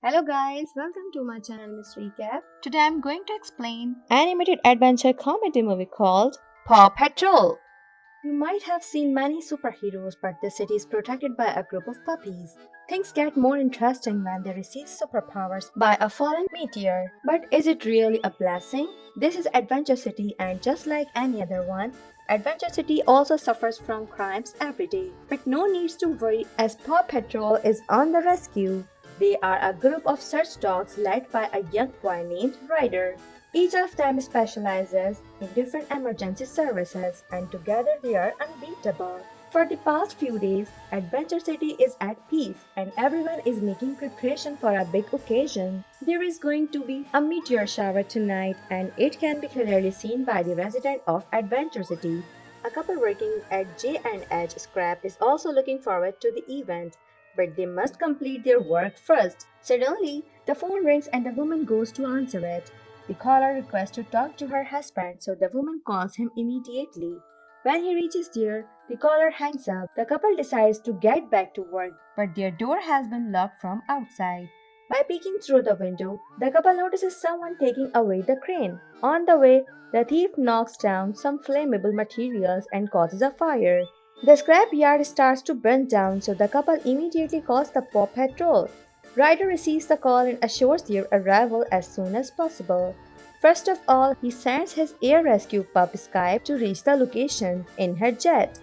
Hello guys, welcome to my channel Mystery Cap. Today I'm going to explain animated adventure comedy movie called Paw Patrol. You might have seen many superheroes, but the city is protected by a group of puppies. Things get more interesting when they receive superpowers by a fallen meteor. But is it really a blessing? This is Adventure City, and just like any other one, Adventure City also suffers from crimes every day. But no needs to worry as Paw Patrol is on the rescue. They are a group of search dogs led by a young boy named Ryder. Each of them specializes in different emergency services, and together they are unbeatable. For the past few days, Adventure City is at peace and everyone is making preparation for a big occasion. There is going to be a meteor shower tonight, and it can be clearly seen by the resident of Adventure City. A couple working at J&H Scrap is also looking forward to the event, but they must complete their work first. Suddenly, the phone rings and the woman goes to answer it. The caller requests to talk to her husband, so the woman calls him immediately. When he reaches there, the caller hangs up. The couple decides to get back to work, but their door has been locked from outside. By peeking through the window, the couple notices someone taking away the crane. On the way, the thief knocks down some flammable materials and causes a fire. The scrapyard starts to burn down, so the couple immediately calls the Paw Patrol. Ryder receives the call and assures their arrival as soon as possible. First of all, he sends his air rescue pup Skye to reach the location in her jet.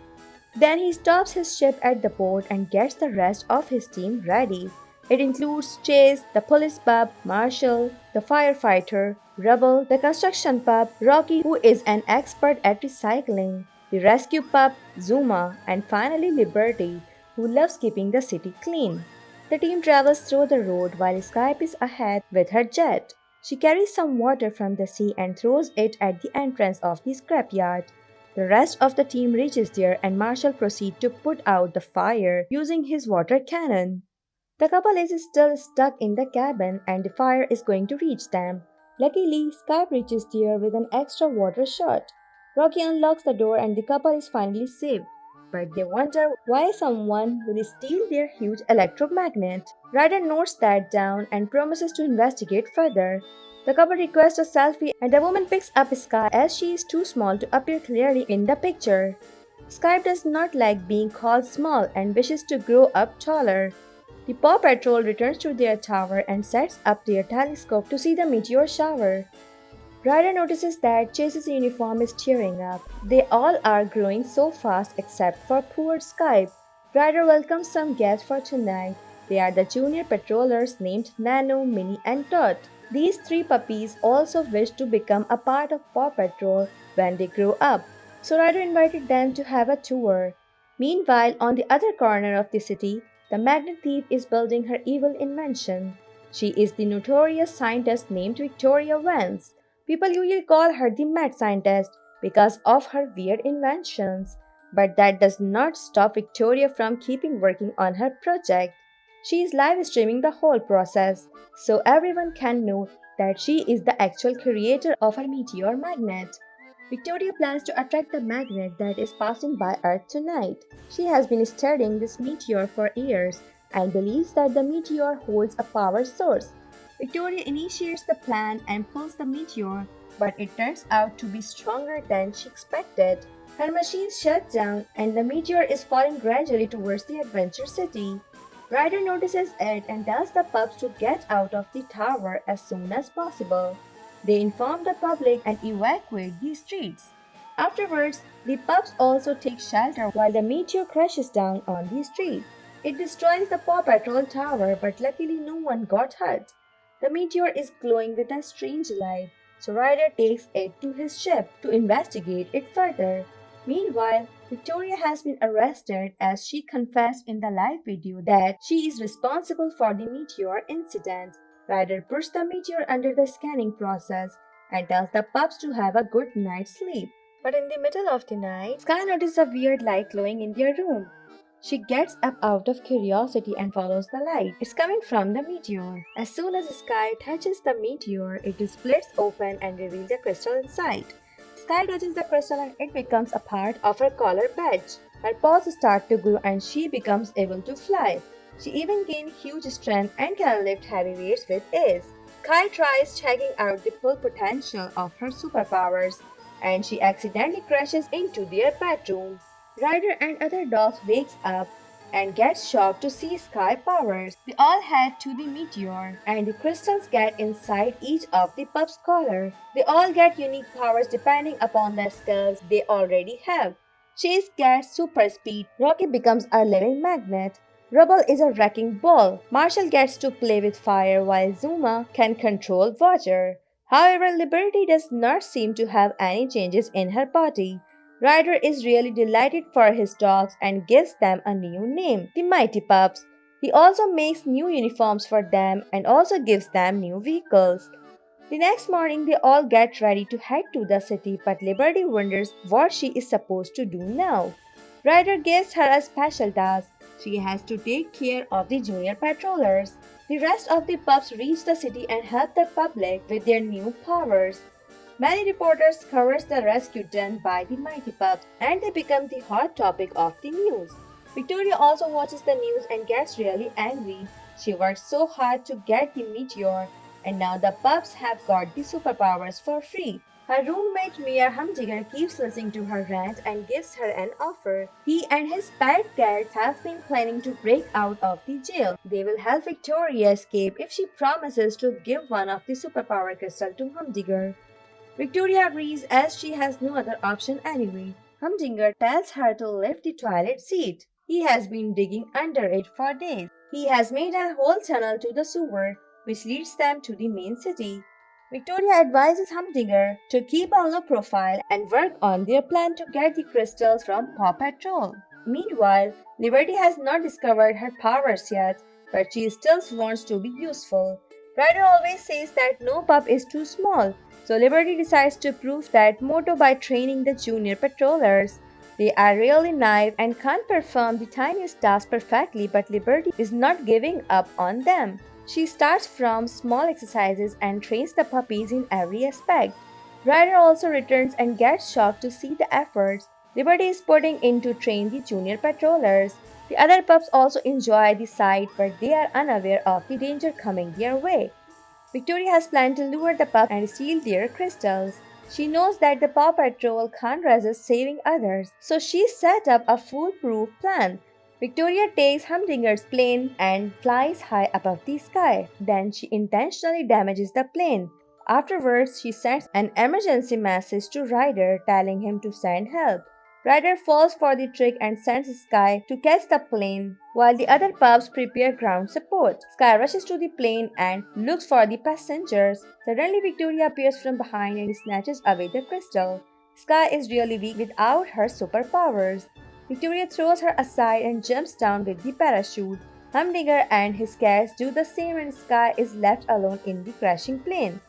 Then he stops his ship at the port and gets the rest of his team ready. It includes Chase, the police pup, Marshall, the firefighter, Rubble, the construction pup, Rocky, who is an expert at recycling, the rescue pup, Zuma, and finally Liberty, who loves keeping the city clean. The team travels through the road while Skye is ahead with her jet. She carries some water from the sea and throws it at the entrance of the scrapyard. The rest of the team reaches there and Marshall proceeds to put out the fire using his water cannon. The couple is still stuck in the cabin and the fire is going to reach them. Luckily, Skye reaches there with an extra water shot. Rocky unlocks the door and the couple is finally saved, but they wonder why someone will steal their huge electromagnet. Ryder notes that down and promises to investigate further. The couple requests a selfie and the woman picks up Skye as she is too small to appear clearly in the picture. Skye does not like being called small and wishes to grow up taller. The Paw Patrol returns to their tower and sets up their telescope to see the meteor shower. Ryder notices that Chase's uniform is tearing up. They all are growing so fast except for poor Skye. Ryder welcomes some guests for tonight. They are the junior patrollers named Nano, Minnie, and Tot. These three puppies also wish to become a part of Paw Patrol when they grow up, so Ryder invited them to have a tour. Meanwhile, on the other corner of the city, the magnet thief is building her evil invention. She is the notorious scientist named Victoria Vance. People usually call her the mad scientist because of her weird inventions. But that does not stop Victoria from keeping working on her project. She is live streaming the whole process so everyone can know that she is the actual creator of her meteor magnet. Victoria plans to attract the magnet that is passing by Earth tonight. She has been studying this meteor for years and believes that the meteor holds a power source. Victoria initiates the plan and pulls the meteor, but it turns out to be stronger than she expected. Her machines shut down and the meteor is falling gradually towards the Adventure City. Ryder notices it and tells the pups to get out of the tower as soon as possible. They inform the public and evacuate the streets. Afterwards, the pups also take shelter while the meteor crashes down on the street. It destroys the Paw Patrol tower, but luckily no one got hurt. The meteor is glowing with a strange light, so Ryder takes it to his ship to investigate it further. Meanwhile, Victoria has been arrested as she confessed in the live video that she is responsible for the meteor incident. Ryder puts the meteor under the scanning process and tells the pups to have a good night's sleep. But in the middle of the night, Skye notices a weird light glowing in their room. She gets up out of curiosity and follows the light. It's coming from the meteor. As soon as Skye touches the meteor, it splits open and reveals the crystal inside. Skye touches the crystal and it becomes a part of her collar badge. Her paws start to grow and she becomes able to fly. She even gained huge strength and can lift heavy weights with ease. Skye tries checking out the full potential of her superpowers, and she accidentally crashes into their bedroom. Ryder and other dogs wakes up and gets shocked to see Skye powers. They all head to the meteor, and the crystals get inside each of the pups' collar. They all get unique powers depending upon the skills they already have. Chase gets super speed, Rocky becomes a living magnet, Rubble is a wrecking ball. Marshall gets to play with fire while Zuma can control water. However, Liberty does not seem to have any changes in her body. Ryder is really delighted for his dogs and gives them a new name, the Mighty Pups. He also makes new uniforms for them and also gives them new vehicles. The next morning, they all get ready to head to the city, but Liberty wonders what she is supposed to do now. Ryder gives her a special task. She has to take care of the junior patrollers. The rest of the pups reach the city and help the public with their new powers. Many reporters covers the rescue done by the Mighty Pups, and they become the hot topic of the news. Victoria also watches the news and gets really angry. She worked so hard to get the meteor, and now the pups have got the superpowers for free. Her roommate Mayor Humdinger keeps listening to her rant and gives her an offer. He and his pet cats have been planning to break out of the jail. They will help Victoria escape if she promises to give one of the superpower crystal to Humdinger. Victoria agrees as she has no other option anyway. Humdinger tells her to lift the toilet seat. He has been digging under it for days. He has made a whole tunnel to the sewer, which leads them to the main city. Victoria advises Humdinger to keep a low profile and work on their plan to get the crystals from Paw Patrol. Meanwhile, Liberty has not discovered her powers yet, but she still wants to be useful. Ryder always says that no pup is too small, so Liberty decides to prove that motto by training the junior patrollers. They are really naive and can't perform the tiniest task perfectly, but Liberty is not giving up on them. She starts from small exercises and trains the puppies in every aspect. Ryder also returns and gets shocked to see the efforts Liberty is putting in to train the junior patrollers. The other pups also enjoy the sight, but they are unaware of the danger coming their way. Victoria has planned to lure the pups and steal their crystals. She knows that the Paw Patrol can't resist saving others, so she set up a foolproof plan. Victoria takes Humdinger's plane and flies high above the sky. Then she intentionally damages the plane. Afterwards, she sends an emergency message to Ryder telling him to send help. Ryder falls for the trick and sends Skye to catch the plane, while the other pups prepare ground support. Skye rushes to the plane and looks for the passengers. Suddenly, Victoria appears from behind and snatches away the crystal. Skye is really weak without her superpowers. Victoria throws her aside and jumps down with the parachute. Humdinger and his cats do the same and Skye is left alone in the crashing plane.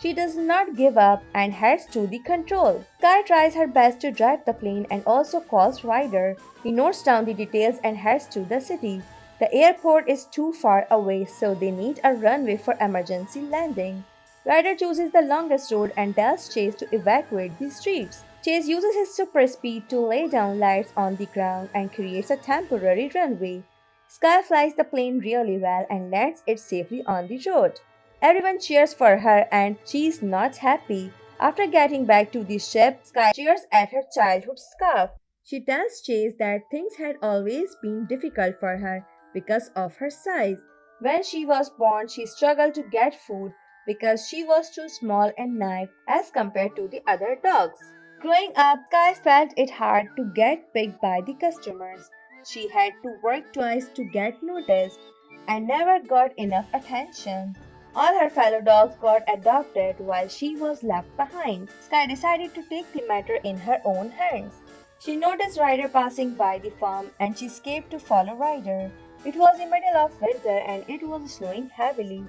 She does not give up and heads to the control. Skye tries her best to drive the plane and also calls Ryder. He notes down the details and heads to the city. The airport is too far away, so they need a runway for emergency landing. Ryder chooses the longest road and tells Chase to evacuate the streets. Chase uses his super speed to lay down lights on the ground and creates a temporary runway. Skye flies the plane really well and lands it safely on the road. Everyone cheers for her and she is not happy. After getting back to the ship, Skye cheers at her childhood scarf. She tells Chase that things had always been difficult for her because of her size. When she was born, she struggled to get food because she was too small and naive as compared to the other dogs. Growing up, Skye felt it hard to get picked by the customers. She had to work twice to get noticed and never got enough attention. All her fellow dogs got adopted while she was left behind. Skye decided to take the matter in her own hands. She noticed Ryder passing by the farm and she escaped to follow Ryder. It was the middle of winter and it was snowing heavily.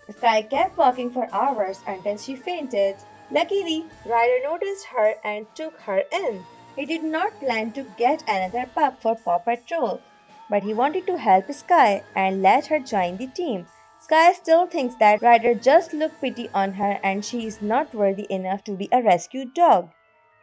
Skye kept walking for hours until she fainted. Luckily, Ryder noticed her and took her in. He did not plan to get another pup for Paw Patrol, but he wanted to help Skye and let her join the team. Skye still thinks that Ryder just looked pity on her and she is not worthy enough to be a rescue dog.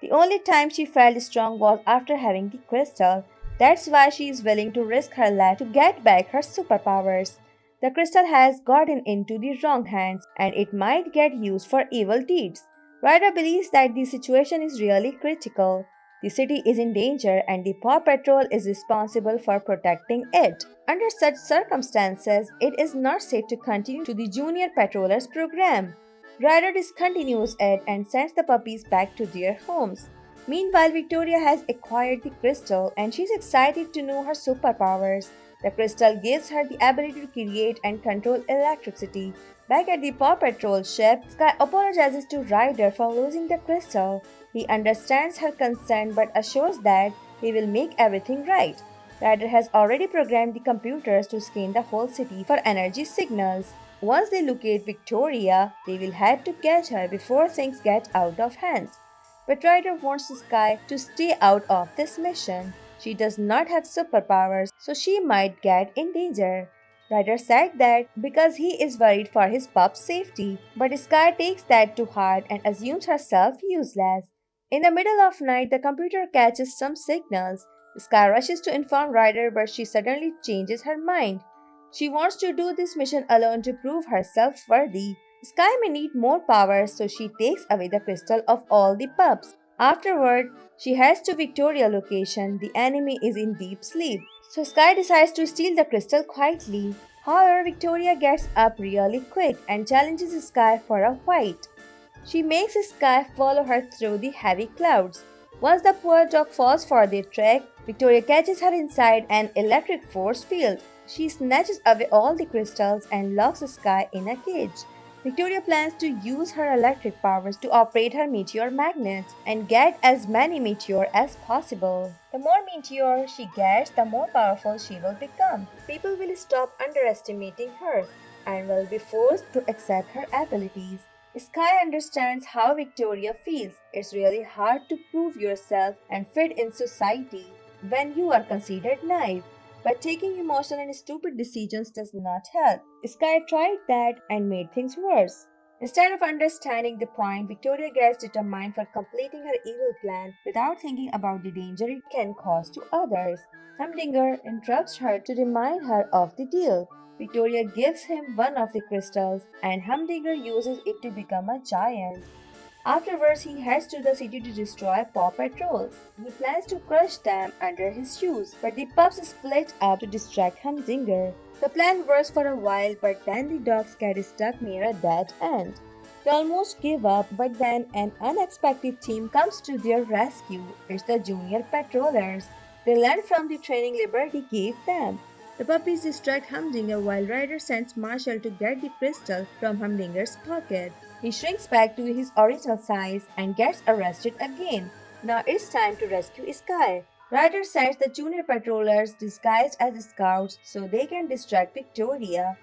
The only time she felt strong was after having the crystal. That's why she is willing to risk her life to get back her superpowers. The crystal has gotten into the wrong hands and it might get used for evil deeds. Ryder believes that the situation is really critical. The city is in danger and the Paw Patrol is responsible for protecting it. Under such circumstances, it is not safe to continue to the Junior Patrollers program. Ryder discontinues it and sends the puppies back to their homes. Meanwhile, Victoria has acquired the crystal and she's excited to know her superpowers. The crystal gives her the ability to create and control electricity. Back at the Paw Patrol ship, Skye apologizes to Ryder for losing the crystal. He understands her concern but assures that he will make everything right. Ryder has already programmed the computers to scan the whole city for energy signals. Once they locate Victoria, they will have to catch her before things get out of hand. But Ryder wants Skye to stay out of this mission. She does not have superpowers, so she might get in danger. Ryder said that because he is worried for his pup's safety, but Skye takes that to heart and assumes herself useless. In the middle of night, the computer catches some signals. Skye rushes to inform Ryder, but she suddenly changes her mind. She wants to do this mission alone to prove herself worthy. Skye may need more powers, so she takes away the crystal of all the pups. Afterward, she heads to Victoria's location. The enemy is in deep sleep, so Skye decides to steal the crystal quietly. However, Victoria gets up really quick and challenges Skye for a fight. She makes Skye follow her through the heavy clouds. Once the poor dog falls for their trek, Victoria catches her inside an electric force field. She snatches away all the crystals and locks Skye in a cage. Victoria plans to use her electric powers to operate her meteor magnets and get as many meteor as possible. The more meteor she gets, the more powerful she will become. People will stop underestimating her and will be forced to accept her abilities. Skye understands how Victoria feels. It's really hard to prove yourself and fit in society when you are considered naive. But taking emotional and stupid decisions does not help. Skye tried that and made things worse. Instead of understanding the point, Victoria gets determined for completing her evil plan without thinking about the danger it can cause to others. Humdinger interrupts her to remind her of the deal. Victoria gives him one of the crystals and Humdinger uses it to become a giant. Afterwards, he heads to the city to destroy Paw Patrols. He plans to crush them under his shoes, but the pups split up to distract Humdinger. The plan works for a while, but then the dogs get stuck near a dead end. They almost give up, but then an unexpected team comes to their rescue. It's the Junior Patrollers. They learn from the training Liberty gave them. The puppies distract Humdinger while Ryder sends Marshall to get the crystal from Humdinger's pocket. He shrinks back to his original size and gets arrested again. Now it's time to rescue Skye. Ryder sends the Junior Patrollers disguised as scouts so they can distract Victoria.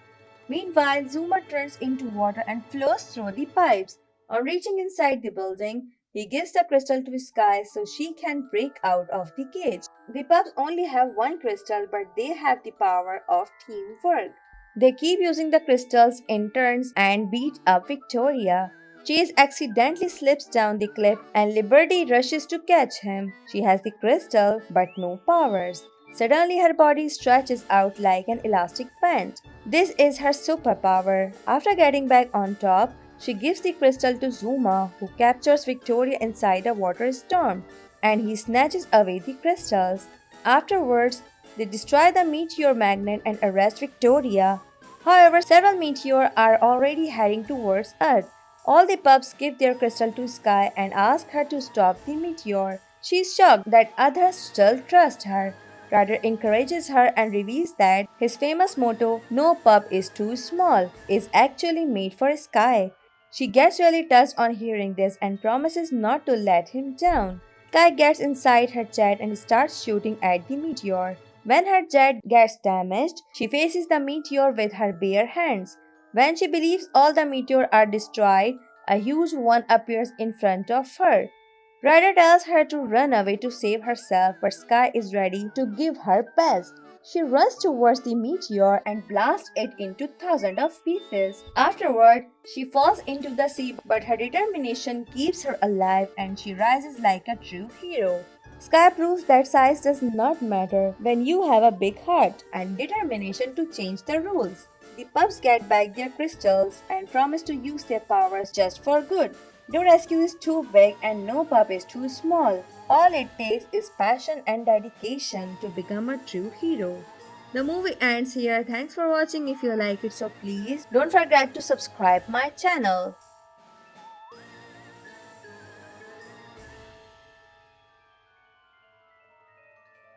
Meanwhile, Zuma turns into water and flows through the pipes. On reaching inside the building, he gives the crystal to Skye so she can break out of the cage. The pups only have one crystal, but they have the power of teamwork. They keep using the crystals in turns and beat up Victoria. Chase accidentally slips down the cliff and Liberty rushes to catch him. She has the crystal but no powers. Suddenly her body stretches out like an elastic band. This is her superpower. After getting back on top, she gives the crystal to Zuma, who captures Victoria inside a water storm, and he snatches away the crystals. Afterwards, they destroy the meteor magnet and arrest Victoria. However, several meteors are already heading towards Earth. All the pups give their crystal to Skye and ask her to stop the meteor. She is shocked that others still trust her. Ryder encourages her and reveals that his famous motto, "No pup is too small," is actually made for Skye. She gets really touched on hearing this and promises not to let him down. Skye gets inside her jet and starts shooting at the meteor. When her jet gets damaged, she faces the meteor with her bare hands. When she believes all the meteors are destroyed, a huge one appears in front of her. Ryder tells her to run away to save herself, but Skye is ready to give her best. She runs towards the meteor and blasts it into thousands of pieces. Afterward, she falls into the sea, but her determination keeps her alive and she rises like a true hero. Skye proves that size does not matter when you have a big heart and determination to change the rules. The pups get back their crystals and promise to use their powers just for good. No rescue is too big and no pup is too small. All it takes is passion and dedication to become a true hero. The movie ends here. Thanks for watching. If you like it, so please don't forget to subscribe my channel.